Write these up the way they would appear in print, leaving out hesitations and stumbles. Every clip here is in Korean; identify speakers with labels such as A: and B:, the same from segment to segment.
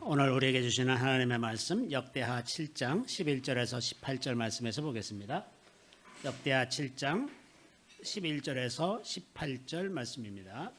A: 오늘 우리에게 주시는 하나님의 말씀 역대하 7장 11절에서 18절 말씀에서 보겠습니다. 역대하 7장 11절에서 18절 말씀입니다.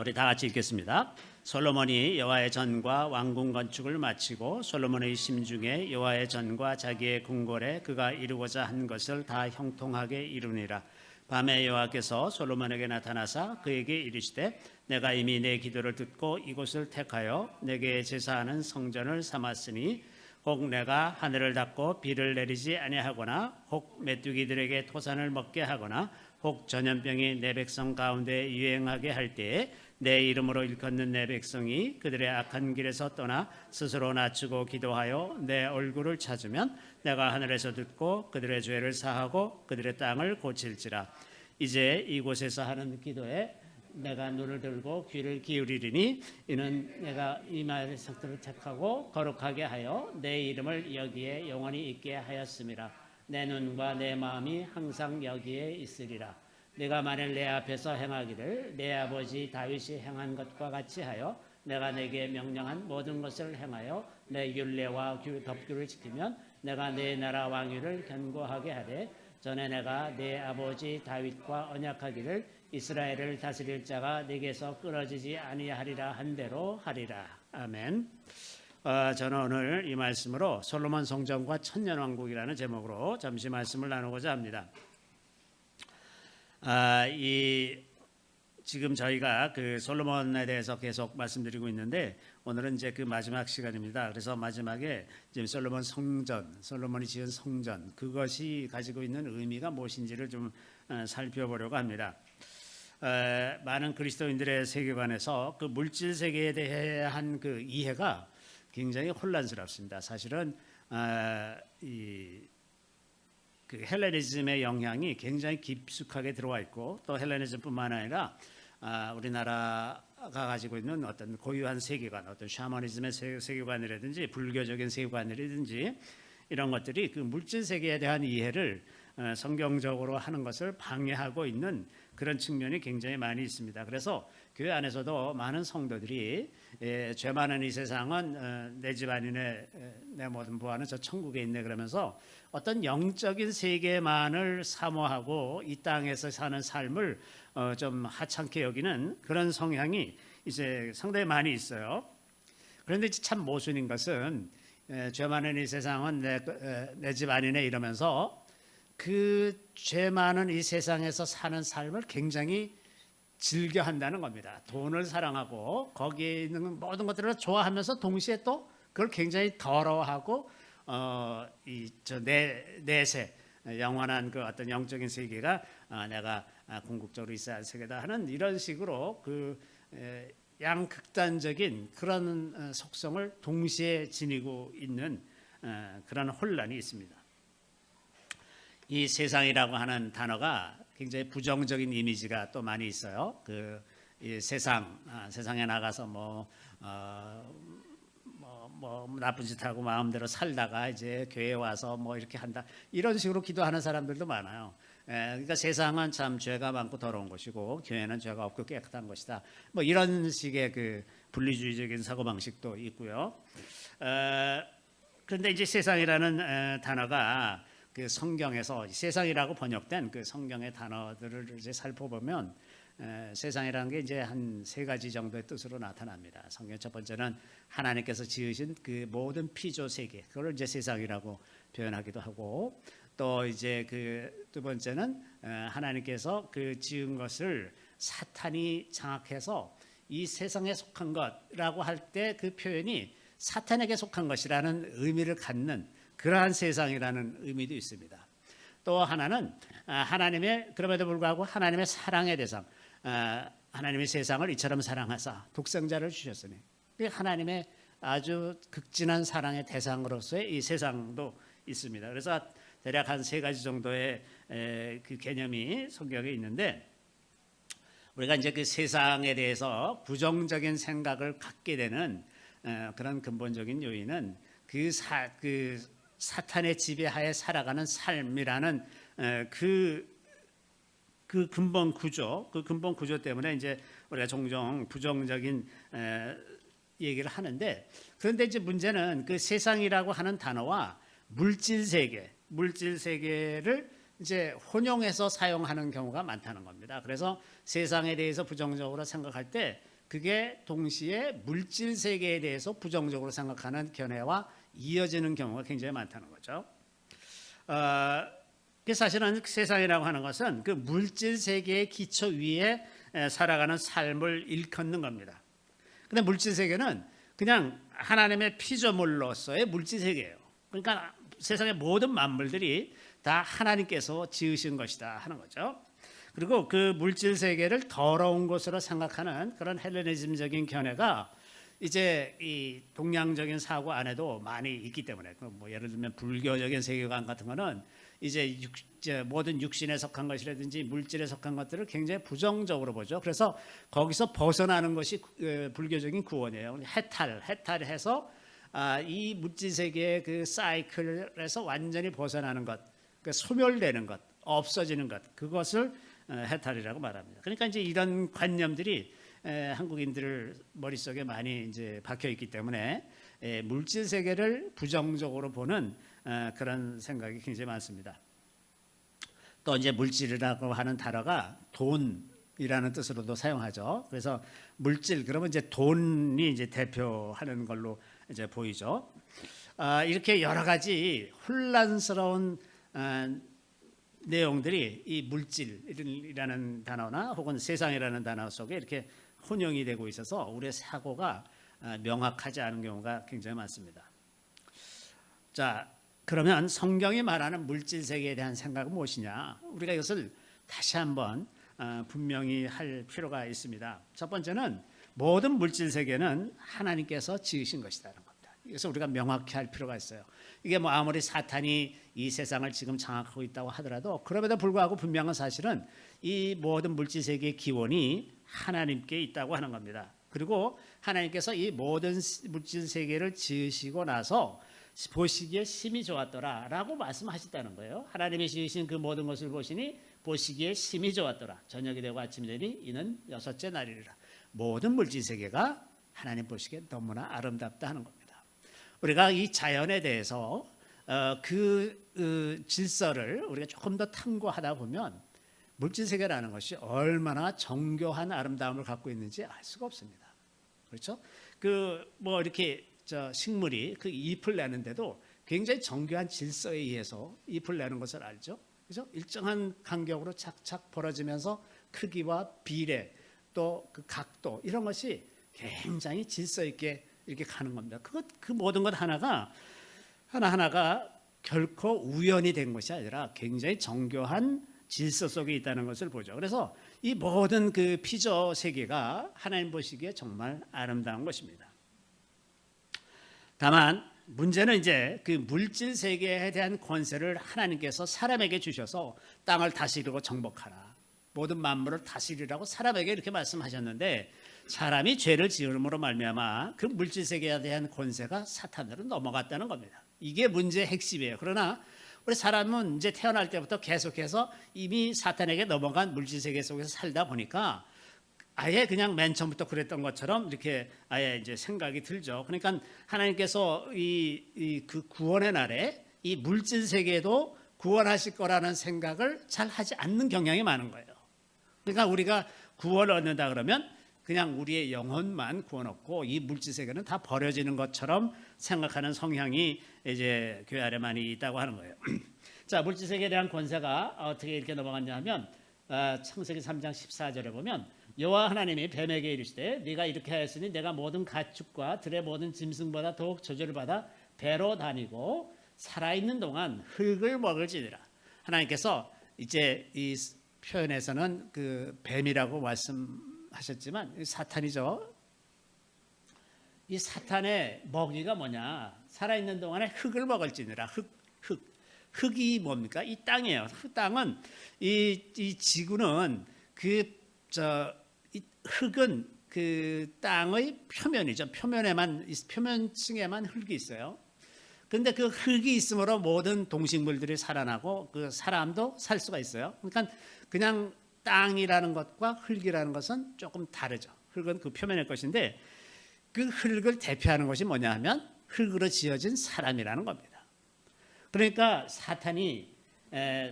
A: 우리 다 같이 읽겠습니다. 솔로몬이 여호와의 전과 왕궁 건축을 마치고 솔로몬의 심중에 여호와의 전과 자기의 궁궐에 그가 이루고자 한 것을 다 형통하게 이루니라. 밤에 여호와께서 솔로몬에게 나타나사 그에게 이르시되 내가 이미 내 기도를 듣고 이곳을 택하여 내게 제사하는 성전을 삼았으니 혹 내가 하늘을 닫고 비를 내리지 아니하거나 혹 메뚜기들에게 토산을 먹게 하거나 혹 전염병이 내 백성 가운데 유행하게 할 때에 내 이름으로 일컫는 내 백성이 그들의 악한 길에서 떠나 스스로 낮추고 기도하여 내 얼굴을 찾으면 내가 하늘에서 듣고 그들의 죄를 사하고 그들의 땅을 고칠지라. 이제 이곳에서 하는 기도에 내가 눈을 들고 귀를 기울이리니 이는 내가 이 말의 성도를 택하고 거룩하게 하여 내 이름을 여기에 영원히 있게 하였음이라. 내 눈과 내 마음이 항상 여기에 있으리라. 내가 만일 내 앞에서 행하기를 내 아버지 다윗이 행한 것과 같이 하여 내가 내게 명령한 모든 것을 행하여 내 율례와 법규를 지키면 내가 내 나라 왕위를 견고하게 하되 전에 내가 내 아버지 다윗과 언약하기를 이스라엘을 다스릴 자가 내게서 끊어지지 아니하리라 한 대로 하리라. 아멘. 저는 오늘 이 말씀으로 솔로몬 성전과 천년왕국이라는 제목으로 잠시 말씀을 나누고자 합니다. 지금 저희가 그 솔로몬에 대해서 계속 말씀드리고 있는데 오늘은 이제 그 마지막 시간입니다. 그래서 마지막에 지금 솔로몬 성전, 솔로몬이 지은 성전, 그것이 가지고 있는 의미가 무엇인지를 좀 살펴보려고 합니다. 많은 그리스도인들의 세계관에서 그 물질 세계에 대한 그 이해가 굉장히 혼란스럽습니다. 사실은 그 헬레니즘의 영향이 굉장히 깊숙하게 들어와 있고 또 헬레니즘뿐만 아니라 우리나라가 가지고 있는 어떤 고유한 세계관, 어떤 샤머니즘의 세계관이라든지 불교적인 세계관이라든지 이런 것들이 그 물질 세계에 대한 이해를 성경적으로 하는 것을 방해하고 있는 그런 측면이 굉장히 많이 있습니다. 그래서 교회 안에서도 많은 성도들이 죄 많은 이 세상은 내 집안이네, 내 모든 부하는 저 천국에 있네 그러면서 어떤 영적인 세계만을 사모하고 이 땅에서 사는 삶을 좀 하찮게 여기는 그런 성향이 이제 상당히 많이 있어요. 그런데 참 모순인 것은 죄 많은 이 세상은 내 집 아니네 이러면서 그 죄 많은 이 세상에서 사는 삶을 굉장히 즐겨한다는 겁니다. 돈을 사랑하고 거기에 있는 모든 것들을 좋아하면서 동시에 또 그걸 굉장히 더러워하고 내세 영원한 그 어떤 영적인 세계가 내가 궁극적으로 있어야 할 세계다 하는 이런 식으로 그 양극단적인 그런 속성을 동시에 지니고 있는 그런 혼란이 있습니다. 이 세상이라고 하는 단어가 굉장히 부정적인 이미지가 또 많이 있어요. 이 세상에 나가서 나쁜 짓 하고 마음대로 살다가 이제 교회에 와서 뭐 이렇게 한다 이런 식으로 기도하는 사람들도 많아요. 그러니까 세상은 참 죄가 많고 더러운 것이고 교회는 죄가 없고 깨끗한 것이다. 뭐 이런 식의 그 분리주의적인 사고 방식도 있고요. 그런데 이제 세상이라는 단어가 그 성경에서 세상이라고 번역된 그 성경의 단어들을 이제 살펴보면 세상이라는 게 이제 한 세 가지 정도의 뜻으로 나타납니다. 성경 첫 번째는 하나님께서 지으신 그 모든 피조 세계, 그걸 이제 세상이라고 표현하기도 하고, 또 이제 그 두 번째는 하나님께서 그 지은 것을 사탄이 장악해서 이 세상에 속한 것이라고 할 때 그 표현이 사탄에게 속한 것이라는 의미를 갖는 그러한 세상이라는 의미도 있습니다. 또 하나는 하나님의 그럼에도 불구하고 하나님의 사랑의 대상, 하나님의 세상을 이처럼 사랑하사 독생자를 주셨으니 하나님의 아주 극진한 사랑의 대상으로서의 이 세상도 있습니다. 그래서 대략 한 세 가지 정도의 그 개념이 성경에 있는데 우리가 이제 그 세상에 대해서 부정적인 생각을 갖게 되는 그런 근본적인 요인은 그 사탄의 지배하에 살아가는 삶이라는 그 그 근본 구조 때문에 이제 우리가 종종 부정적인 얘기를 하는데, 그런데 이제 문제는 그 세상이라고 하는 단어와 물질 세계를 이제 혼용해서 사용하는 경우가 많다는 겁니다. 그래서 세상에 대해서 부정적으로 생각할 때 그게 동시에 물질 세계에 대해서 부정적으로 생각하는 견해와 이어지는 경우가 굉장히 많다는 거죠. 사실은 세상이라고 하는 것은 그 물질 세계의 기초 위에 살아가는 삶을 일컫는 겁니다. 근데 물질 세계는 그냥 하나님의 피조물로서의 물질 세계예요. 그러니까 세상의 모든 만물들이 다 하나님께서 지으신 것이다 하는 거죠. 그리고 그 물질 세계를 더러운 것으로 생각하는 그런 헬레니즘적인 견해가 이제 이 동양적인 사고 안에도 많이 있기 때문에, 뭐 예를 들면 불교적인 세계관 같은 거는 이제 모든 육신에 속한 것이라든지 물질에 속한 것들을 굉장히 부정적으로 보죠. 그래서 거기서 벗어나는 것이 불교적인 구원이에요. 해탈해서 이 물질 세계의 그 사이클에서 완전히 벗어나는 것, 그 소멸되는 것, 없어지는 것, 그것을 해탈이라고 말합니다. 그러니까 이제 이런 관념들이 한국인들 머릿속에 많이 이제 박혀 있기 때문에 물질 세계를 부정적으로 보는 그런 생각이 굉장히 많습니다. 또 이제 물질이라고 하는 단어가 돈이라는 뜻으로도 사용하죠. 그래서 물질 그러면 이제 돈이 이제 대표하는 걸로 이제 보이죠. 이렇게 여러 가지 혼란스러운 내용들이 이 물질이라는 단어나 혹은 세상이라는 단어 속에 이렇게 혼용이 되고 있어서 우리의 사고가 명확하지 않은 경우가 굉장히 많습니다. 자, 그러면 성경이 말하는 물질 세계에 대한 생각은 무엇이냐? 우리가 이것을 다시 한번 분명히 할 필요가 있습니다. 첫 번째는 모든 물질 세계는 하나님께서 지으신 것이라는 겁니다. 그래서 우리가 명확히 할 필요가 있어요. 이게 뭐 아무리 사탄이 이 세상을 지금 장악하고 있다고 하더라도 그럼에도 불구하고 분명한 사실은 이 모든 물질 세계의 기원이 하나님께 있다고 하는 겁니다. 그리고 하나님께서 이 모든 물질 세계를 지으시고 나서 보시기에 심히 좋았더라라고 말씀하셨다는 거예요. 하나님이 지으신 그 모든 것을 보시니 보시기에 심히 좋았더라. 저녁이 되고 아침이 되니 이는 여섯째 날이라. 모든 물질 세계가 하나님 보시기에 너무나 아름답다 하는 겁니다. 우리가 이 자연에 대해서 그 질서를 우리가 조금 더 탐구하다 보면 물질 세계라는 것이 얼마나 정교한 아름다움을 갖고 있는지 알 수가 없습니다. 그렇죠? 그 뭐 이렇게 식물이 그 잎을 내는데도 굉장히 정교한 질서에 의해서 잎을 내는 것을 알죠. 그죠? 일정한 간격으로 착착 벌어지면서 크기와 비례 또 그 각도 이런 것이 굉장히 질서 있게 이렇게 가는 겁니다. 그 모든 것 하나가 결코 우연이 된 것이 아니라 굉장히 정교한 질서 속에 있다는 것을 보죠. 그래서 이 모든 그 피조 세계가 하나님 보시기에 정말 아름다운 것입니다. 다만 문제는 이제 그 물질 세계에 대한 권세를 하나님께서 사람에게 주셔서 땅을 다스리고 정복하라. 모든 만물을 다스리라고 사람에게 이렇게 말씀하셨는데 사람이 죄를 지음으로 말미암아 그 물질 세계에 대한 권세가 사탄으로 넘어갔다는 겁니다. 이게 문제의 핵심이에요. 그러나 우리 사람은 이제 태어날 때부터 계속해서 이미 사탄에게 넘어간 물질 세계 속에서 살다 보니까 아예 그냥 맨 처음부터 그랬던 것처럼 이렇게 아예 이제 생각이 들죠. 그러니까 하나님께서 그 구원의 날에 이 물질 세계도 구원하실 거라는 생각을 잘 하지 않는 경향이 많은 거예요. 그러니까 우리가 구원을 얻는다 그러면 그냥 우리의 영혼만 구원 얻고 이 물질 세계는 다 버려지는 것처럼 생각하는 성향이 이제 교회 안에 많이 있다고 하는 거예요. 자, 물질 세계에 대한 권세가 어떻게 이렇게 넘어갔냐 하면 창세기 3장 14절에 보면 여호와 하나님이 뱀에게 이르시되 네가 이렇게 하였으니 내가 모든 가축과 들의 모든 짐승보다 더욱 저주를 받아 배로 다니고 살아있는 동안 흙을 먹을지니라. 하나님께서 이제 이 표현에서는 그 뱀이라고 말씀하셨지만 사탄이죠. 이 사탄의 먹이가 뭐냐? 살아있는 동안에 흙을 먹을지니라. 흙이 뭡니까? 이 땅이에요. 그 땅은 이 지구는 이 흙은 그 땅의 표면이죠. 표면층에만 흙이 있어요. 그런데 그 흙이 있으므로 모든 동식물들이 살아나고 그 사람도 살 수가 있어요. 그러니까 그냥 땅이라는 것과 흙이라는 것은 조금 다르죠. 흙은 그 표면의 것인데 그 흙을 대표하는 것이 뭐냐 하면 흙으로 지어진 사람이라는 겁니다. 그러니까 사탄이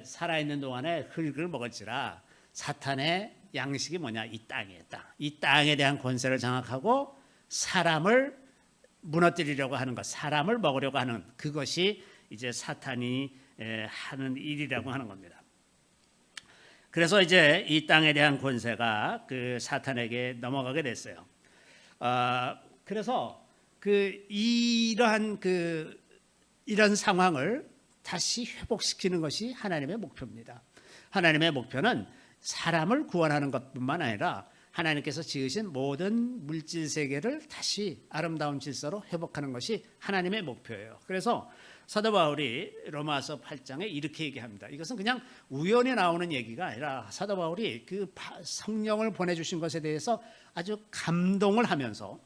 A: 살아있는 동안에 흙을 먹을지라 사탄의 양식이 뭐냐, 이 땅이에요. 땅. 이 땅에 대한 권세를 장악하고 사람을 무너뜨리려고 하는 것, 사람을 먹으려고 하는 그것이 이제 사탄이 하는 일이라고 하는 겁니다. 그래서 이제 이 땅에 대한 권세가 그 사탄에게 넘어가게 됐어요. 그래서 이러한 이런 상황을 다시 회복시키는 것이 하나님의 목표입니다. 하나님의 목표는 사람을 구원하는 것뿐만 아니라 하나님께서 지으신 모든 물질 세계를 다시 아름다운 질서로 회복하는 것이 하나님의 목표예요. 그래서 사도 바울이 로마서 8장에 이렇게 얘기합니다. 이것은 그냥 우연히 나오는 얘기가 아니라 사도 바울이 그 성령을 보내주신 것에 대해서 아주 감동을 하면서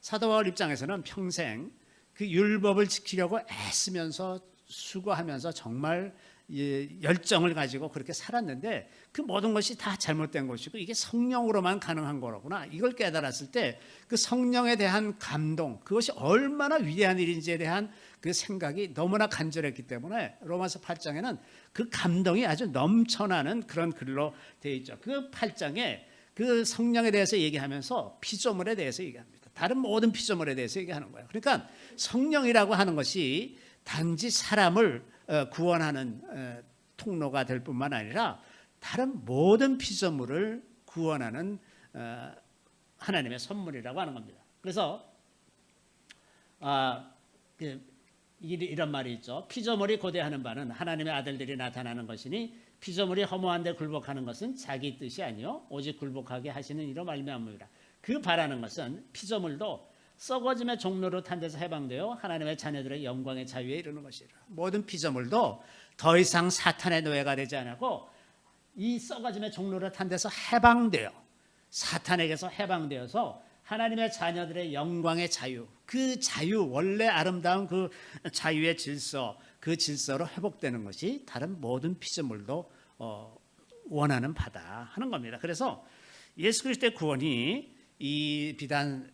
A: 사도 바울 입장에서는 평생 그 율법을 지키려고 애쓰면서 수고하면서 정말 열정을 가지고 그렇게 살았는데 그 모든 것이 다 잘못된 것이고 이게 성령으로만 가능한 거로구나, 이걸 깨달았을 때 그 성령에 대한 감동, 그것이 얼마나 위대한 일인지에 대한 그 생각이 너무나 간절했기 때문에 로마서 8장에는 그 감동이 아주 넘쳐나는 그런 글로 되어 있죠. 그 8장에 그 성령에 대해서 얘기하면서 피조물에 대해서 얘기합니다. 다른 모든 피조물에 대해서 얘기하는 거예요. 그러니까 성령이라고 하는 것이 단지 사람을 구원하는 통로가 될 뿐만 아니라 다른 모든 피조물을 구원하는 하나님의 선물이라고 하는 겁니다. 그래서 이런 말이 있죠. 피조물이 고대하는 바는 하나님의 아들들이 나타나는 것이니 피조물이 허무한 데 굴복하는 것은 자기 뜻이 아니요 오직 굴복하게 하시는 이로 말미암으리라. 그 바라는 것은 피조물도 썩어짐의 종로로 탄 데서 해방되어 하나님의 자녀들의 영광의 자유에 이르는 것이라. 모든 피조물도 더 이상 사탄의 노예가 되지 않고 이 썩어짐의 종로로 탄 데서 해방되어 사탄에게서 해방되어서 하나님의 자녀들의 영광의 자유, 그 자유, 원래 아름다운 그 자유의 질서, 그 질서로 회복되는 것이 다른 모든 피조물도 원하는 바다 하는 겁니다. 그래서 예수 그리스도의 구원이 이 비단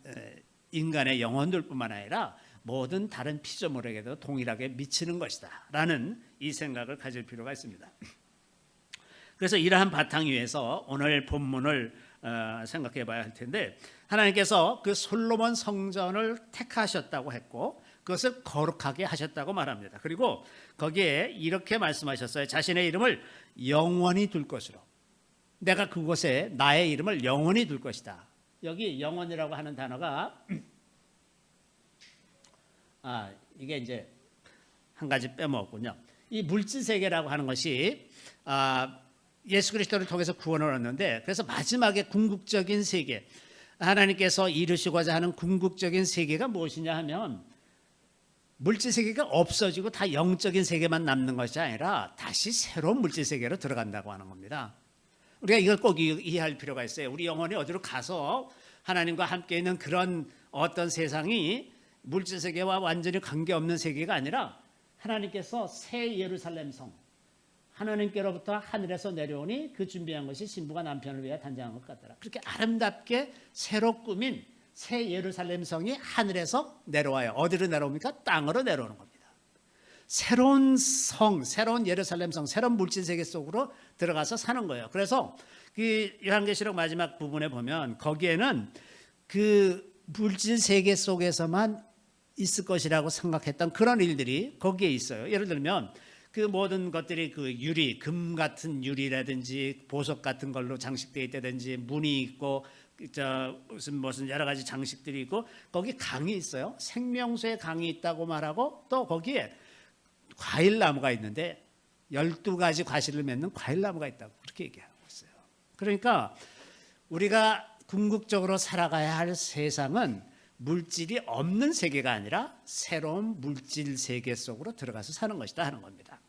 A: 인간의 영혼들뿐만 아니라 모든 다른 피조물에게도 동일하게 미치는 것이다 라는 이 생각을 가질 필요가 있습니다. 그래서 이러한 바탕 위에서 오늘 본문을 생각해 봐야 할 텐데, 하나님께서 그 솔로몬 성전을 택하셨다고 했고 그것을 거룩하게 하셨다고 말합니다. 그리고 거기에 이렇게 말씀하셨어요. 자신의 이름을 영원히 둘 것으로, 내가 그곳에 나의 이름을 영원히 둘 것이다. 여기 영원이라고 하는 단어가 이게 이제 한 가지 빼먹었군요. 이 물질 세계라고 하는 것이 예수 그리스도를 통해서 구원을 얻는데, 그래서 마지막에 궁극적인 세계, 하나님께서 이루시고자 하는 궁극적인 세계가 무엇이냐 하면 물질 세계가 없어지고 다 영적인 세계만 남는 것이 아니라 다시 새로운 물질 세계로 들어간다고 하는 겁니다. 우리가 이걸 꼭 이해할 필요가 있어요. 우리 영혼이 어디로 가서 하나님과 함께 있는 그런 어떤 세상이 물질 세계와 완전히 관계없는 세계가 아니라 하나님께서 새 예루살렘 성, 하나님께로부터 하늘에서 내려오니 그 준비한 것이 신부가 남편을 위해 단장한 것 같더라. 그렇게 아름답게 새로 꾸민 새 예루살렘 성이 하늘에서 내려와요. 어디로 내려옵니까? 땅으로 내려오는 겁니다. 새로운 성, 새로운 예루살렘 성, 새로운 물질 세계 속으로 들어가서 사는 거예요. 그래서 그 요한계시록 마지막 부분에 보면 거기에는 그 물질 세계 속에서만 있을 것이라고 생각했던 그런 일들이 거기에 있어요. 예를 들면 그 모든 것들이 그 유리, 금 같은 유리라든지 보석 같은 걸로 장식되어 있다든지 문이 있고 무슨 여러 가지 장식들이 있고 거기 강이 있어요. 생명수의 강이 있다고 말하고 또 거기에 과일나무가 있는데 12가지 과실을 맺는 과일나무가 있다고 그렇게 얘기하고 있어요. 그러니까 우리가 궁극적으로 살아가야 할 세상은 물질이 없는 세계가 아니라 새로운 물질 세계 속으로 들어가서 사는 것이다 하는 겁니다.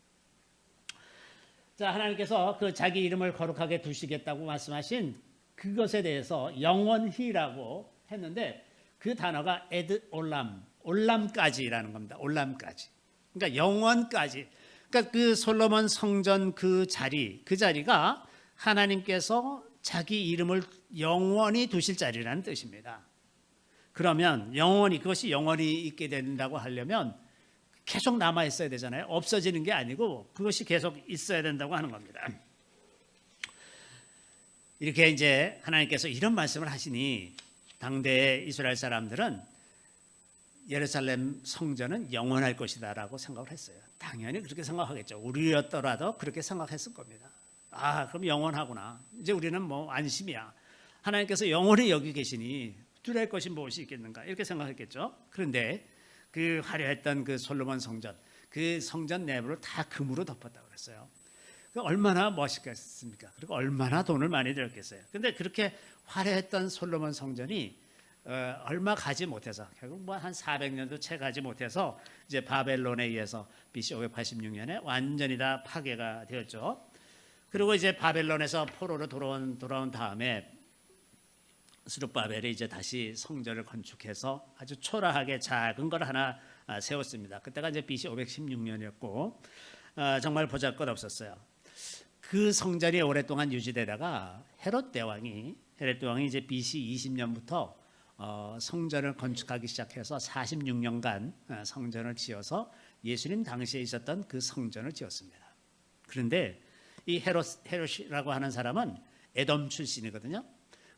A: 자, 하나님께서 그 자기 이름을 거룩하게 두시겠다고 말씀하신 그것에 대해서 영원히라고 했는데 그 단어가 에드 올람, 올람까지라는 겁니다. 올람까지. 그러니까 영원까지. 그러니까 그 솔로몬 성전 그 자리가 하나님께서 자기 이름을 영원히 두실 자리라는 뜻입니다. 그러면 영원히, 그것이 영원히 있게 된다고 하려면 계속 남아 있어야 되잖아요. 없어지는 게 아니고 그것이 계속 있어야 된다고 하는 겁니다. 이렇게 이제 하나님께서 이런 말씀을 하시니 당대의 이스라엘 사람들은 예루살렘 성전은 영원할 것이다라고 생각을 했어요. 당연히 그렇게 생각하겠죠. 우리였더라도 그렇게 생각했을 겁니다. 아, 그럼 영원하구나. 이제 우리는 뭐 안심이야. 하나님께서 영원히 여기 계시니 두려울 것이 무엇이 있겠는가 이렇게 생각했겠죠. 그런데 그 화려했던 그 솔로몬 성전, 그 성전 내부를 다 금으로 덮었다고 그랬어요. 얼마나 멋있겠습니까? 그리고 얼마나 돈을 많이 들었겠어요. 근데 그렇게 화려했던 솔로몬 성전이 얼마 가지 못해서 결국 뭐 한 400년도 채 가지 못해서 이제 바벨론에 의해서 BC 586년에 완전히 다 파괴가 되었죠. 그리고 이제 바벨론에서 포로로 돌아온 다음에 스룹바벨이 이제 다시 성전을 건축해서 아주 초라하게 작은 걸 하나 세웠습니다. 그때가 이제 BC 516년이었고 정말 보잘것없었어요. 그 성전이 오랫동안 유지되다가 헤롯 대왕이 이제 BC 20년부터 성전을 건축하기 시작해서 46년간 성전을 지어서 예수님 당시에 있었던 그 성전을 지었습니다. 그런데 이 헤롯이라고 하는 사람은 에돔 출신이거든요.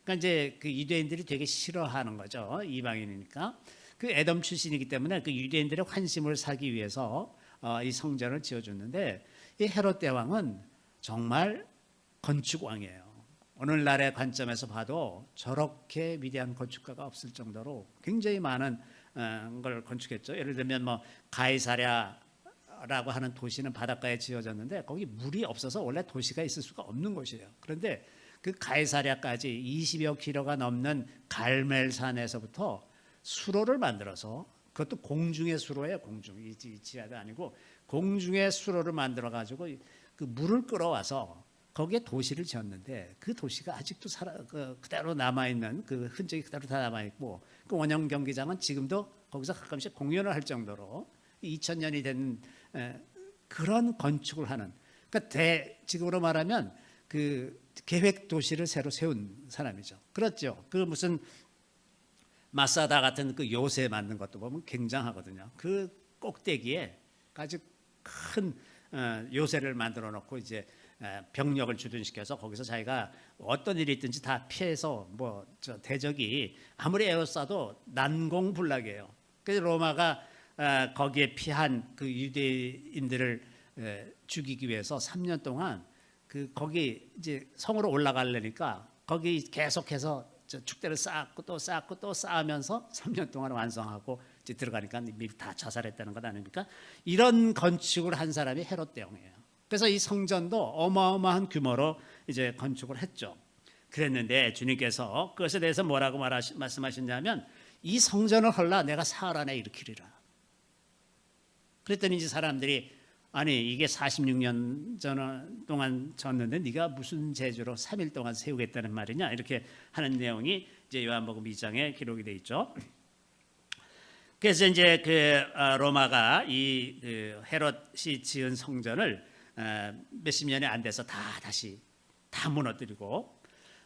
A: 그러니까 이제 그 유대인들이 되게 싫어하는 거죠. 이방인이니까. 그 에돔 출신이기 때문에 그 유대인들의 환심을 사기 위해서 이 성전을 지어줬는데 이 헤롯 대왕은 정말 건축왕이에요. 오늘날의 관점에서 봐도 저렇게 위대한 건축가가 없을 정도로 굉장히 많은 걸 건축했죠. 예를 들면 뭐 가이사랴라고 하는 도시는 바닷가에 지어졌는데 거기 물이 없어서 원래 도시가 있을 수가 없는 곳이에요. 그런데 그 가이사랴까지 20여 킬로가 넘는 갈멜산에서부터 수로를 만들어서, 그것도 공중의 수로예요. 공중, 지하도 아니고 공중의 수로를 만들어 가지고 그 물을 끌어와서 거기에 도시를 지었는데 그 도시가 아직도 그대로 남아있는, 그 흔적이 그대로 다 남아있고, 그 원형 경기장은 지금도 거기서 가끔씩 공연을 할 정도로 2000년이 된 그런 건축을 하는, 그러니까 지금으로 말하면 그 계획 도시를 새로 세운 사람이죠. 그렇죠. 그 무슨 마사다 같은 그 요새 만든 것도 보면 굉장하거든요. 그 꼭대기에 아주 큰 요새를 만들어 놓고 이제 병력을 주둔시켜서 거기서 자기가 어떤 일이 있든지 다 피해서 뭐 대적이 아무리 에워싸도 난공불락이에요. 그래서 로마가 거기에 피한 그 유대인들을 죽이기 위해서 3년 동안 거기 이제 성으로 올라가려니까 거기 계속해서 축대를 쌓고 또 쌓고 또 쌓으면서 3년 동안 완성하고 이제 들어가니까 미리 다 자살했다는 것 아닙니까? 이런 건축을 한 사람이 헤롯 대왕이에요. 그래서 이 성전도 어마어마한 규모로 이제 건축을 했죠. 그랬는데 주님께서 그것에 대해서 뭐라고 말씀하셨냐면 이 성전을 헐라 내가 사흘 안에 일으키리라. 그랬더니 이제 사람들이 아니 이게 46년 동안 졌는데 네가 무슨 재주로 3일 동안 세우겠다는 말이냐, 이렇게 하는 내용이 이제 요한복음 2장에 기록이 돼 있죠. 그래서 이제 로마가 이 헤롯이 지은 성전을 몇십 년이 안 돼서 다시 무너뜨리고,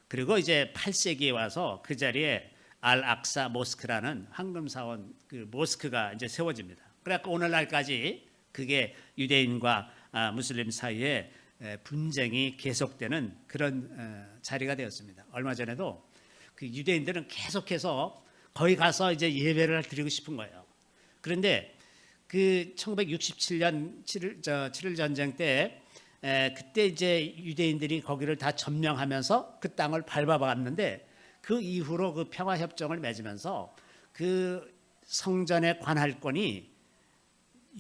A: 그리고 이제 8세기에 와서 그 자리에 알악사 모스크라는 황금사원 그 모스크가 이제 세워집니다. 그래서 오늘날까지 그게 유대인과 무슬림 사이에 분쟁이 계속되는 그런 자리가 되었습니다. 얼마 전에도 그 유대인들은 계속해서 거기 가서 이제 예배를 드리고 싶은 거예요. 그런데 그 1967년 7일 전쟁 때 그때 이제 유대인들이 거기를 다 점령하면서 그 땅을 밟아봤는데 그 이후로 그 평화 협정을 맺으면서 그 성전의 관할권이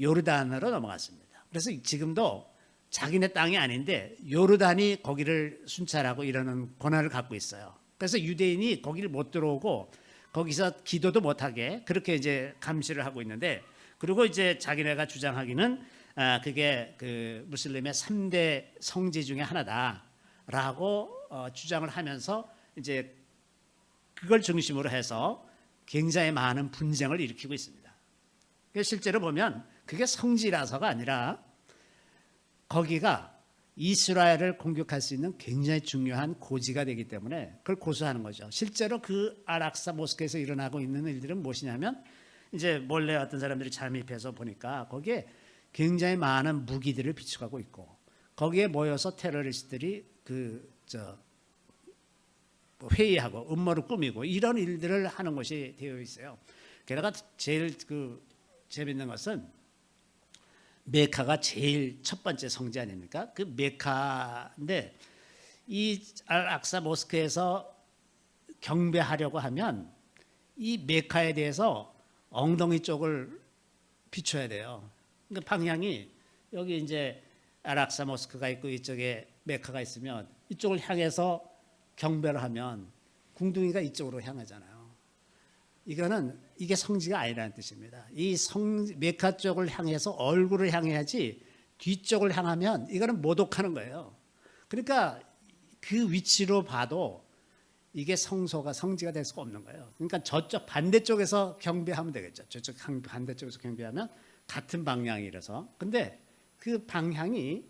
A: 요르단으로 넘어갔습니다. 그래서 지금도 자기네 땅이 아닌데 요르단이 거기를 순찰하고 이러는 권한을 갖고 있어요. 그래서 유대인이 거기를 못 들어오고 거기서 기도도 못하게 그렇게 이제 감시를 하고 있는데, 그리고 이제 자기네가 주장하기는 그게 그 무슬림의 3대 성지 중에 하나다라고 주장을 하면서 이제 그걸 중심으로 해서 굉장히 많은 분쟁을 일으키고 있습니다. 실제로 보면 그게 성지라서가 아니라 거기가 이스라엘을 공격할 수 있는 굉장히 중요한 고지가 되기 때문에 그걸 고수하는 거죠. 실제로 그 알악사 모스크에서 일어나고 있는 일들은 무엇이냐면 이제 몰래 어떤 사람들이 잠입해서 보니까 거기에 굉장히 많은 무기들을 비축하고 있고 거기에 모여서 테러리스트들이 회의하고 음모를 꾸미고 이런 일들을 하는 것이 되어 있어요. 게다가 제일 재밌는 것은 메카가 제일 첫 번째 성지 아닙니까? 그 메카인데 이 알악사 모스크에서 경배하려고 하면 이 메카에 대해서 엉덩이 쪽을 비춰야 돼요. 그러니까 방향이 여기 이제 알악사 모스크가 있고 이쪽에 메카가 있으면 이쪽을 향해서 경배를 하면 궁둥이가 이쪽으로 향하잖아요. 이게 성지가 아니라는 뜻입니다. 이 메카 쪽을 향해서 얼굴을 향해야지 뒤쪽을 향하면 이거는 모독하는 거예요. 그러니까 그 위치로 봐도 이게 성지가 될 수가 없는 거예요. 그러니까 저쪽 반대쪽에서 경배하면 되겠죠. 저쪽 반대쪽에서 경배하면 같은 방향이라서. 근데 그 방향이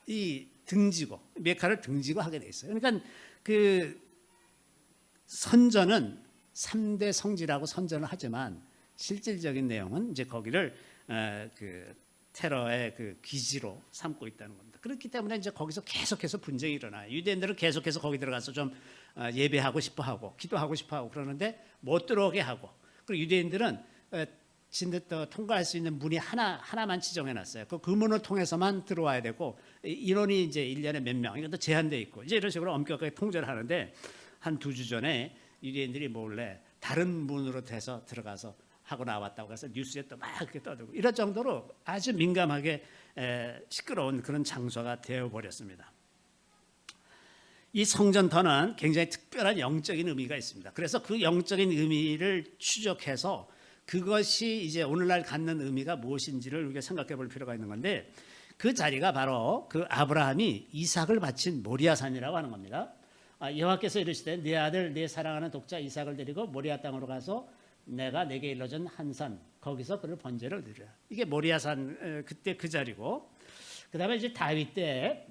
A: 이 등지고 메카를 등지고 하게 돼 있어요. 그러니까 그 선전은 3대 성지라고 선전을 하지만 실질적인 내용은 이제 거기를 그 테러의 그 기지로 삼고 있다는 겁니다. 그렇기 때문에 이제 거기서 계속해서 분쟁이 일어나요. 유대인들은 계속해서 거기 들어가서 좀 예배하고 싶어하고 기도하고 싶어하고 그러는데 못 들어오게 하고 그리고 유대인들은 통과할 수 있는 문이 하나만 지정해놨어요. 그 문을 통해서만 들어와야 되고 인원이 이제 1년에 몇 명 이것도 제한돼 있고 이제 이런 식으로 엄격하게 통제를 하는데 한 2주 전에 유대인들이 몰래 다른 문으로 돼서 들어가서 하고 나왔다고 해서 뉴스에 또 막 이렇게 떠들고 이럴 정도로 아주 민감하게 시끄러운 그런 장소가 되어버렸습니다. 이 성전터는 굉장히 특별한 영적인 의미가 있습니다. 그래서 그 영적인 의미를 추적해서 그것이 이제 오늘날 갖는 의미가 무엇인지를 우리가 생각해 볼 필요가 있는 건데 그 자리가 바로 그 아브라함이 이삭을 바친 모리아산이라고 하는 겁니다. 여호와께서 이르시되 내 아들 내 사랑하는 독자 이삭을 데리고 모리아 땅으로 가서 내가 내게 일러준 한 산 거기서 그를 번제를 드리라. 이게 모리아산 그때 그 자리고 그다음에 이제 다윗 때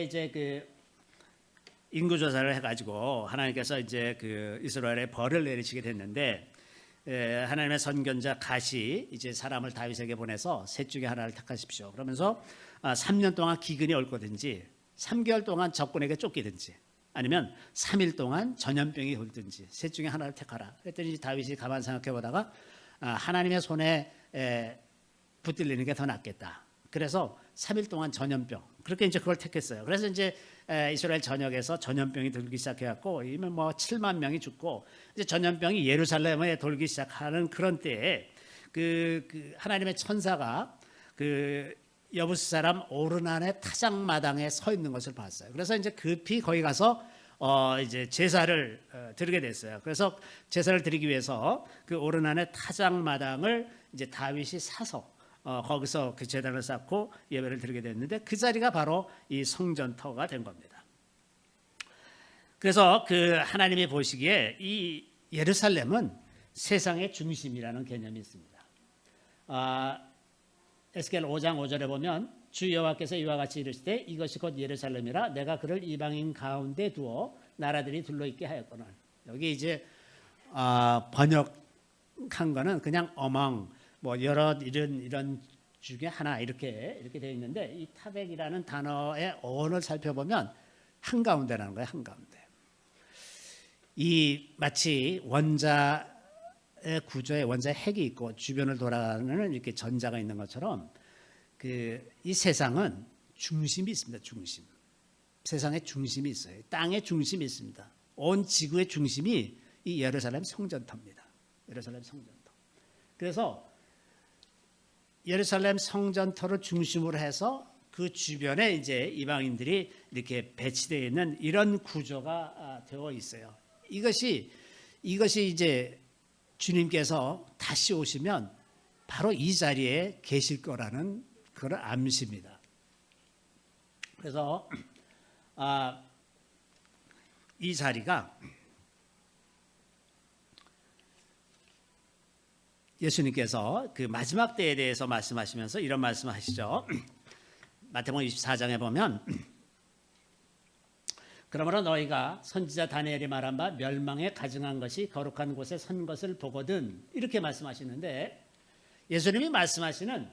A: 이제 그 인구 조사를 해가지고 하나님께서 이제 그 이스라엘에 벌을 내리시게 됐는데 하나님의 선견자 갓이 이제 사람을 다윗에게 보내서 셋 중에 하나를 택하십시오. 그러면서 3년 동안 기근이 올 거든지 3개월 동안 적군에게 쫓기든지 아니면 3일 동안 전염병이 돌든지 셋 중에 하나를 택하라. 그랬더니 다윗이 가만 생각해 보다가 하나님의 손에 붙들리는 게 더 낫겠다. 그래서 3일 동안 전염병 그렇게 이제 그걸 택했어요. 그래서 이제 이스라엘 전역에서 전염병이 돌기 시작해갖고 이면 뭐 7만 명이 죽고 이제 전염병이 예루살렘에 돌기 시작하는 그런 때에 그 하나님의 천사가 그 여부스 사람 오르난의 타작마당에 서 있는 것을 봤어요. 그래서 이제 급히 거기 가서 이제 제사를 드리게 됐어요. 그래서 제사를 드리기 위해서 그 오르난의 타작마당을 이제 다윗이 사서 거기서 그 제단을 쌓고 예배를 드리게 됐는데 그 자리가 바로 이 성전터가 된 겁니다. 그래서 그 하나님이 보시기에 이 예루살렘은 세상의 중심이라는 개념이 있습니다. 에스겔 5장 5절에 보면 주 여호와께서 이와 같이 이르시되 이것이 곧 예루살렘이라 내가 그를 이방인 가운데 두어 나라들이 둘러있게 하였거늘. 여기 이제 번역한 거는 그냥 among 뭐 여러 이런 중에 하나 이렇게 되어 있는데 이 타백이라는 단어의 어원을 살펴보면 한가운데라는 거예요. 한가운데. 이 마치 원자의 구조에 원자의 핵이 있고 주변을 돌아가는 이렇게 전자가 있는 것처럼 이 세상은 중심이 있습니다. 중심. 세상의 중심이 있어요. 땅의 중심이 있습니다. 온 지구의 중심이 이 예루살렘 성전터입니다. 예루살렘 성전터. 그래서 예루살렘 성전터를 중심으로 해서 그 주변에 이제 이방인들이 이렇게 배치되어 있는 이런 구조가 되어 있어요. 이것이 이제 주님께서 다시 오시면 바로 이 자리에 계실 거라는 그런 암시입니다. 그래서 이 자리가 예수님께서 그 마지막 때에 대해서 말씀하시면서 이런 말씀을 하시죠. 마태복음 24장에 보면 그러므로 너희가 선지자 다니엘이 말한 바 멸망에 가증한 것이 거룩한 곳에 선 것을 보거든, 이렇게 말씀하시는데, 예수님이 말씀하시는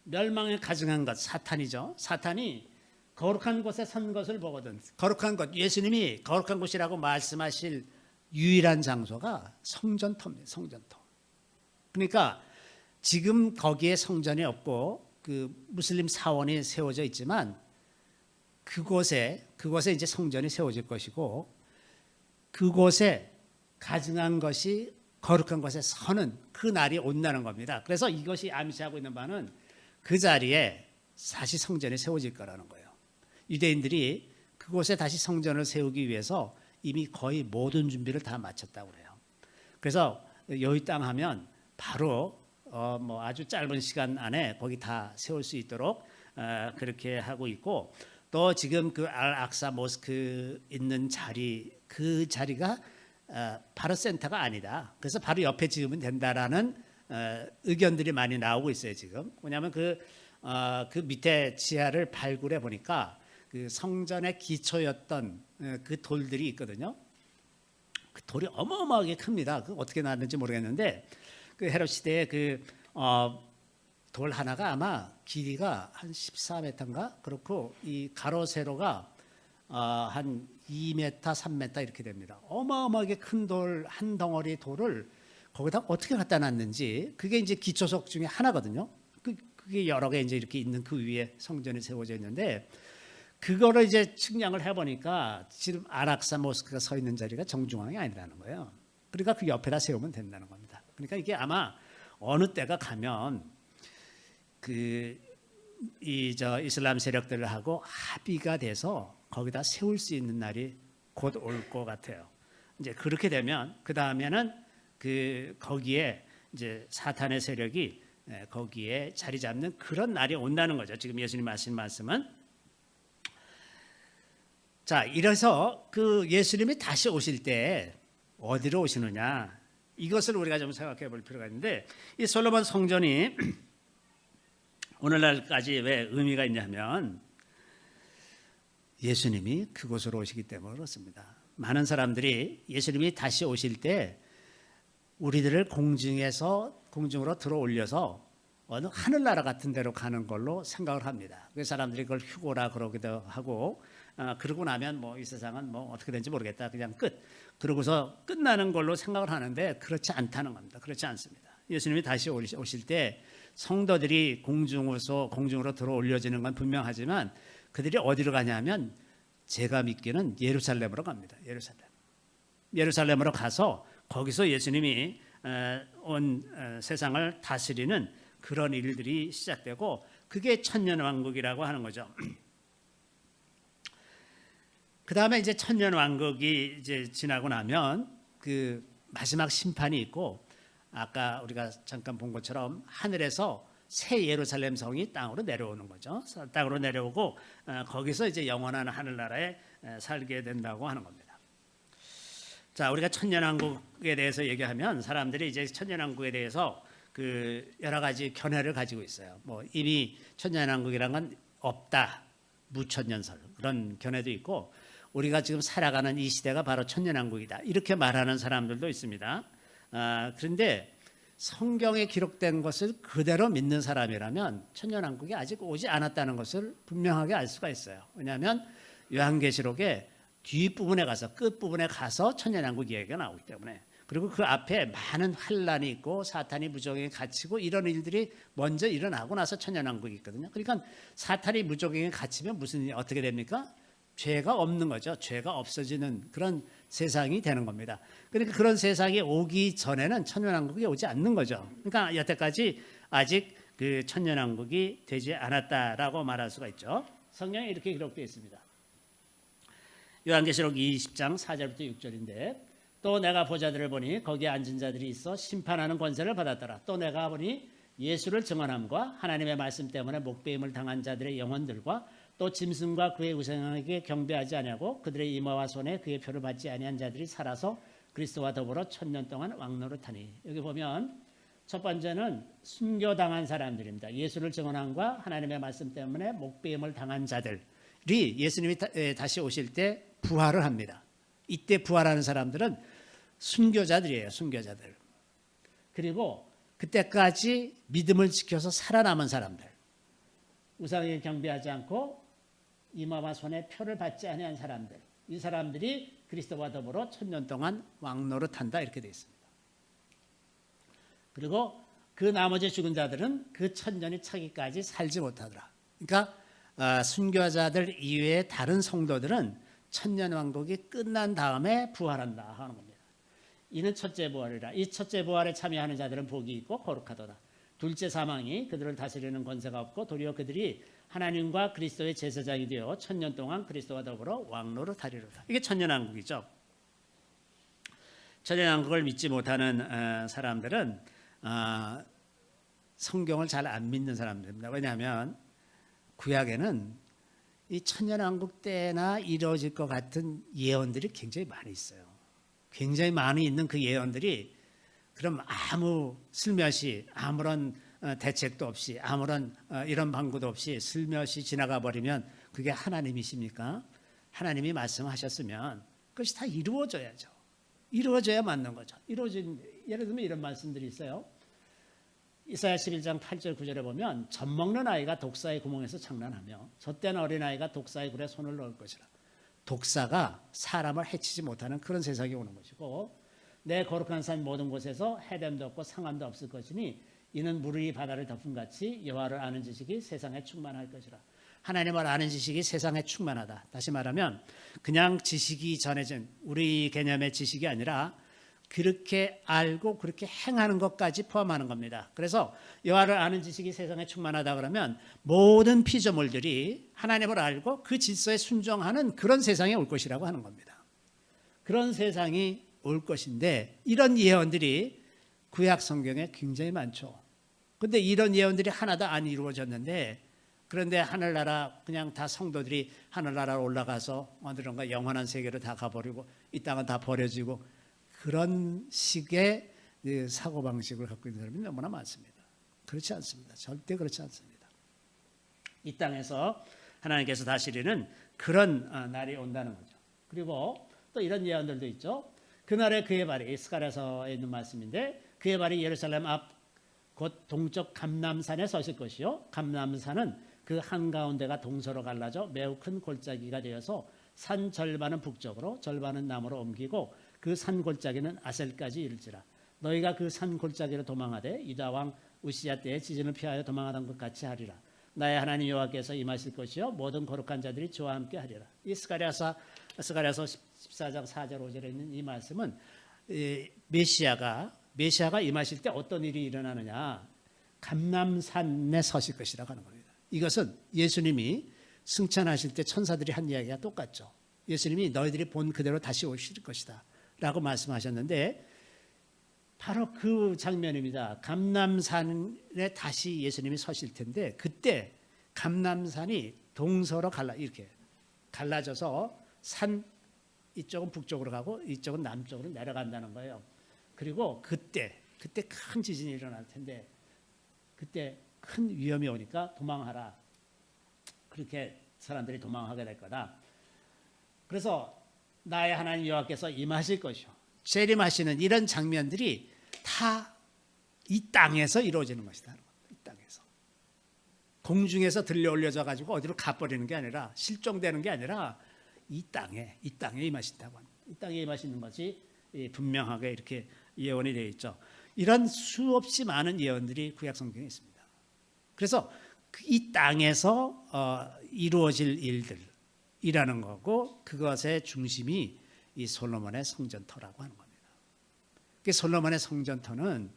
A: 멸망에 가증한 것, 사탄이죠. 사탄이 거룩한 곳에 선 것을 보거든. 거룩한 곳, 예수님이 거룩한 곳이라고 말씀하실 유일한 장소가 성전터입니다. 성전터. 그러니까 지금 거기에 성전이 없고 그 무슬림 사원이 세워져 있지만 그곳에 이제 성전이 세워질 것이고, 그곳에 가증한 것이 거룩한 곳에 서는 그 날이 온다는 겁니다. 그래서 이것이 암시하고 있는 바는 그 자리에 다시 성전이 세워질 거라는 거예요. 유대인들이 그곳에 다시 성전을 세우기 위해서 이미 거의 모든 준비를 다 마쳤다고 그래요. 그래서 여기 땅 하면 바로 뭐 아주 짧은 시간 안에 거기 다 세울 수 있도록 그렇게 하고 있고, 또 지금 그 알악사 모스크 있는 자리, 그 자리가 바로 센터가 아니다. 그래서 바로 옆에 지으면 된다라는 의견들이 많이 나오고 있어요 지금. 왜냐하면 그 밑에 지하를 발굴해 보니까 그 성전의 기초였던 그 돌들이 있거든요. 그 돌이 어마어마하게 큽니다. 그 어떻게 나왔는지 모르겠는데, 그 헤롯 시대에 그 돌 하나가 아마 길이가 한 14m인가 그렇고, 이 가로 세로가 한 2m, 3m 이렇게 됩니다. 어마어마하게 큰 돌 한 덩어리 돌을 거기다 어떻게 갖다 놨는지, 그게 이제 기초석 중에 하나거든요. 그게 여러 개 이제 이렇게 있는 그 위에 성전이 세워져 있는데, 그거를 이제 측량을 해보니까 지금 아락사 모스크가 서 있는 자리가 정중앙이 아니라는 거예요. 그러니까 그 옆에다 세우면 된다는 겁니다. 그러니까 이게 아마 어느 때가 가면 이슬람 세력들하고 합의가 돼서 거기다 세울 수 있는 날이 곧 올 것 같아요. 이제 그렇게 되면 그 다음에는 거기에 이제 사탄의 세력이 거기에 자리 잡는 그런 날이 온다는 거죠. 지금 예수님 하신 말씀은. 자, 이래서 그 예수님이 다시 오실 때 어디로 오시느냐, 이것을 우리가 좀 생각해 볼 필요가 있는데, 이 솔로몬 성전이 오늘날까지 왜 의미가 있냐면 예수님이 그곳으로 오시기 때문에 그렇습니다. 많은 사람들이 예수님이 다시 오실 때 우리들을 공중으로 들어 올려서 어느 하늘나라 같은 데로 가는 걸로 생각을 합니다. 그 사람들이 그걸 휴고라 그러기도 하고, 그러고 나면 뭐 이 세상은 뭐 어떻게 되는지 모르겠다, 그냥 그러고서 끝나는 걸로 생각을 하는데, 그렇지 않다는 겁니다. 그렇지 않습니다. 예수님이 다시 오실 때 성도들이 공중으로 들어 올려지는 건 분명하지만, 그들이 어디로 가냐면 제가 믿기는 예루살렘으로 갑니다. 예루살렘으로 가서 거기서 예수님이 온 세상을 다스리는 그런 일들이 시작되고, 그게 천년왕국이라고 하는 거죠. 그 다음에 이제 천년왕국이 이제 지나고 나면 그 마지막 심판이 있고, 아까 우리가 잠깐 본 것처럼 하늘에서 새 예루살렘 성이 땅으로 내려오는 거죠. 땅으로 내려오고 거기서 이제 영원한 하늘나라에 살게 된다고 하는 겁니다. 자, 우리가 천년왕국에 대해서 얘기하면 사람들이 이제 천년왕국에 대해서 그 여러 가지 견해를 가지고 있어요. 뭐 이미 천년왕국이란 건 없다, 무천년설, 그런 견해도 있고, 우리가 지금 살아가는 이 시대가 바로 천년왕국이다, 이렇게 말하는 사람들도 있습니다. 그런데 성경에 기록된 것을 그대로 믿는 사람이라면 천년왕국이 아직 오지 않았다는 것을 분명하게 알 수가 있어요. 왜냐하면 요한계시록의 뒷부분에 가서, 끝부분에 가서 천년왕국 이야기가 나오기 때문에. 그리고 그 앞에 많은 환란이 있고 사탄이 무적행에 갇히고 이런 일들이 먼저 일어나고 나서 천년왕국이 있거든요. 그러니까 사탄이 무적행에 갇히면 무슨 일이 어떻게 됩니까? 죄가 없는 거죠. 죄가 없어지는 그런 세상이 되는 겁니다. 그러니까 그런 세상이 오기 전에는 천년왕국이 오지 않는 거죠. 그러니까 여태까지 아직 그 천년왕국이 되지 않았다라고 말할 수가 있죠. 성경에 이렇게 기록되어 있습니다. 요한계시록 20장 4절부터 6절인데, 또 내가 보자들을 보니 거기에 앉은 자들이 있어 심판하는 권세를 받았더라. 또 내가 보니 예수를 증언함과 하나님의 말씀 때문에 목배임을 당한 자들의 영혼들과 또 짐승과 그의 우상에게 경배하지 아니하고 그들의 이마와 손에 그의 표를 받지 아니한 자들이 살아서 그리스도와 더불어 천년 동안 왕노릇하니. 여기 보면 첫 번째는 순교당한 사람들입니다. 예수를 증언함과 하나님의 말씀 때문에 목배임을 당한 자들이 예수님이 다시 오실 때 부활을 합니다. 이때 부활하는 사람들은 순교자들이에요. 순교자들. 그리고 그때까지 믿음을 지켜서 살아남은 사람들. 우상에 경배하지 않고 이마와 손에 표를 받지 아니한 사람들. 이 사람들이 그리스도와 더불어 1000년 동안 왕노릇한다 이렇게 되어 있습니다. 그리고 그 나머지 죽은 자들은 그 1000년이 차기까지 살지 못하더라. 그러니까 순교자들 이외의 다른 성도들은 1000년 왕국이 끝난 다음에 부활한다 하는 겁니다. 이는 첫째 부활이라. 이 첫째 부활에 참여하는 자들은 복이 있고 거룩하도다. 둘째 사망이 그들을 다스리는 권세가 없고 도리어 그들이 하나님과 그리스도의 제사장이 되어 1000년 동안 그리스도와 더불어 왕노릇 하리로다. 이게 천년왕국이죠. 천년왕국을 믿지 못하는 사람들은 성경을 잘 안 믿는 사람들입니다. 왜냐하면 구약에는 이 천년왕국 때나 이루어질 것 같은 예언들이 굉장히 많이 있어요. 굉장히 많이 있는 그 예언들이 그럼 아무 슬며시 아무런 대책도 없이 아무런 이런 방구도 없이 슬며시 지나가 버리면 그게 하나님이십니까? 하나님이 말씀하셨으면 그것이 다 이루어져야죠. 이루어져야 맞는 거죠. 예를 들면 이런 말씀들이 있어요. 이사야 11장 8절 9절에 보면 젖먹는 아이가 독사의 구멍에서 장난하며 젖된 어린아이가 독사의 굴에 손을 넣을 것이라. 독사가 사람을 해치지 못하는 그런 세상이 오는 것이고 내 거룩한 산 모든 곳에서 해됨도 없고 상함도 없을 것이니 이는 물이 바다를 덮은 같이 여호와를 아는 지식이 세상에 충만할 것이라. 하나님을 아는 지식이 세상에 충만하다. 다시 말하면 그냥 지식이 전해진 우리 개념의 지식이 아니라 그렇게 알고 그렇게 행하는 것까지 포함하는 겁니다. 그래서 여호와를 아는 지식이 세상에 충만하다 그러면 모든 피조물들이 하나님을 알고 그 질서에 순종하는 그런 세상이 올 것이라고 하는 겁니다. 그런 세상이 올 것인데 이런 예언들이 구약 성경에 굉장히 많죠. 그런데 이런 예언들이 하나도 안 이루어졌는데 그런데 하늘나라 그냥 다 성도들이 하늘나라로 올라가서 어디론가 영원한 세계로 다 가버리고 이 땅은 다 버려지고 그런 식의 사고방식을 갖고 있는 사람이 너무나 많습니다. 그렇지 않습니다. 절대 그렇지 않습니다. 이 땅에서 하나님께서 다스리는 그런 날이 온다는 거죠. 그리고 또 이런 예언들도 있죠. 그날에 그의 발이 스가랴서에 있는 말씀인데 그의 발이 예루살렘 앞 곧 동쪽 감람산에 서실 것이요 감람산은 그 한가운데가 동서로 갈라져 매우 큰 골짜기가 되어서 산 절반은 북쪽으로 절반은 남으로 옮기고 그 산 골짜기는 아셀까지 이를지라. 너희가 그 산 골짜기로 도망하되 유다 왕 우시야 때에 지진을 피하여 도망하던 것 같이 하리라. 나의 하나님 여호와께서 임하실 것이요 모든 거룩한 자들이 저와 함께 하리라. 이 스가랴서 14장 4절 5절에 있는 이 말씀은 메시아가 임하실 때 어떤 일이 일어나느냐. 감람산에 서실 것이라고 하는 겁니다. 이것은 예수님이 승천하실 때 천사들이 한 이야기가 똑같죠. 예수님이 너희들이 본 그대로 다시 오실 것이다 라고 말씀하셨는데 바로 그 장면입니다. 감람산에 다시 예수님이 서실 텐데 그때 감람산이 동서로 이렇게 갈라져서 산 이쪽은 북쪽으로 가고 이쪽은 남쪽으로 내려간다는 거예요. 그리고 그때 큰 지진이 일어날 텐데 그때 큰 위험이 오니까 도망하라. 그렇게 사람들이 도망하게 될 거다. 그래서 나의 하나님 여호와께서 임하실 것이요. 재림하시는 이런 장면들이 다 이 땅에서 이루어지는 것이다. 이 땅에서. 공중에서 들려 올려져 가지고 어디로 가버리는 게 아니라 실종되는 게 아니라 이 땅에 임하신다고 합니다. 이 땅에 임하시는 것이 분명하게 이렇게 예언이 되어 있죠. 이런 수없이 많은 예언들이 구약 성경에 있습니다. 그래서 이 땅에서 이루어질 일들이라는 거고 그것의 중심이 이 솔로몬의 성전터라고 하는 겁니다. 그 솔로몬의 성전터는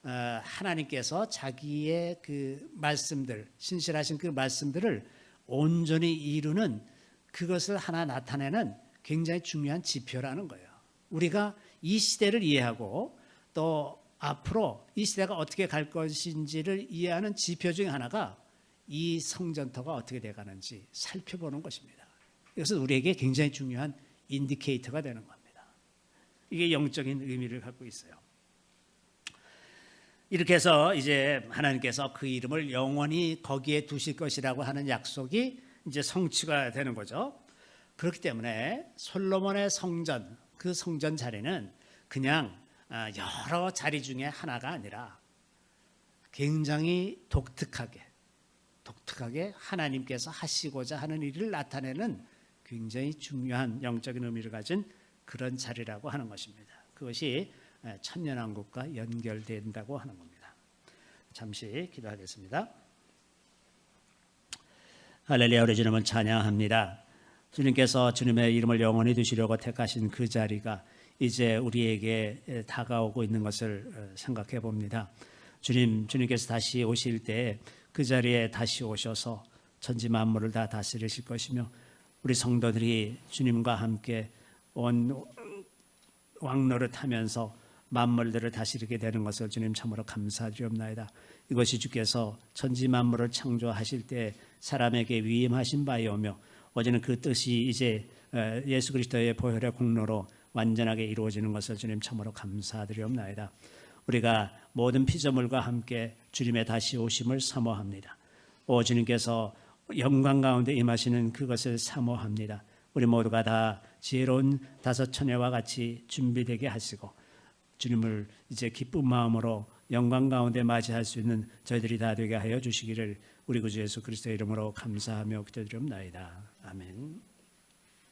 A: 하나님께서 자기의 그 말씀들, 신실하신 그 말씀들을 온전히 이루는 그것을 하나 나타내는 굉장히 중요한 지표라는 거예요. 우리가 이 시대를 이해하고 또 앞으로 이 시대가 어떻게 갈 것인지를 이해하는 지표 중에 하나가 이 성전터가 어떻게 돼가는지 살펴보는 것입니다. 이것은 우리에게 굉장히 중요한 인디케이터가 되는 겁니다. 이게 영적인 의미를 갖고 있어요. 이렇게 해서 이제 하나님께서 그 이름을 영원히 거기에 두실 것이라고 하는 약속이 이제 성취가 되는 거죠. 그렇기 때문에 솔로몬의 성전, 그 성전 자리는 그냥 여러 자리 중에 하나가 아니라 굉장히 독특하게 하나님께서 하시고자 하는 일을 나타내는 굉장히 중요한 영적인 의미를 가진 그런 자리라고 하는 것입니다. 그것이 천년왕국과 연결된다고 하는 겁니다. 잠시 기도하겠습니다. 할렐루야. 우리 주님은 찬양합니다. 주님께서 주님의 이름을 영원히 두시려고 택하신 그 자리가 이제 우리에게 다가오고 있는 것을 생각해 봅니다. 주님께서 다시 오실 때 그 자리에 다시 오셔서 천지 만물을 다 다스리실 것이며 우리 성도들이 주님과 함께 왕노릇하면서 만물들을 다스리게 되는 것을 주님 참으로 감사드리옵나이다. 이것이 주께서 천지 만물을 창조하실 때 사람에게 위임하신 바이오며 어제는 그 뜻이 이제 예수 그리스도의 보혈의 공로로 완전하게 이루어지는 것을 주님 참으로 감사드리옵나이다. 우리가 모든 피조물과 함께 주님의 다시 오심을 사모합니다. 오 주님께서 영광 가운데 임하시는 그것을 사모합니다. 우리 모두가 다 지혜로운 다섯 처녀와 같이 준비되게 하시고 주님을 이제 기쁜 마음으로 영광 가운데 맞이할 수 있는 저희들이 다 되게 하여 주시기를 우리 구주 예수 그리스도의 이름으로 감사하며 기도드리옵나이다. 아멘.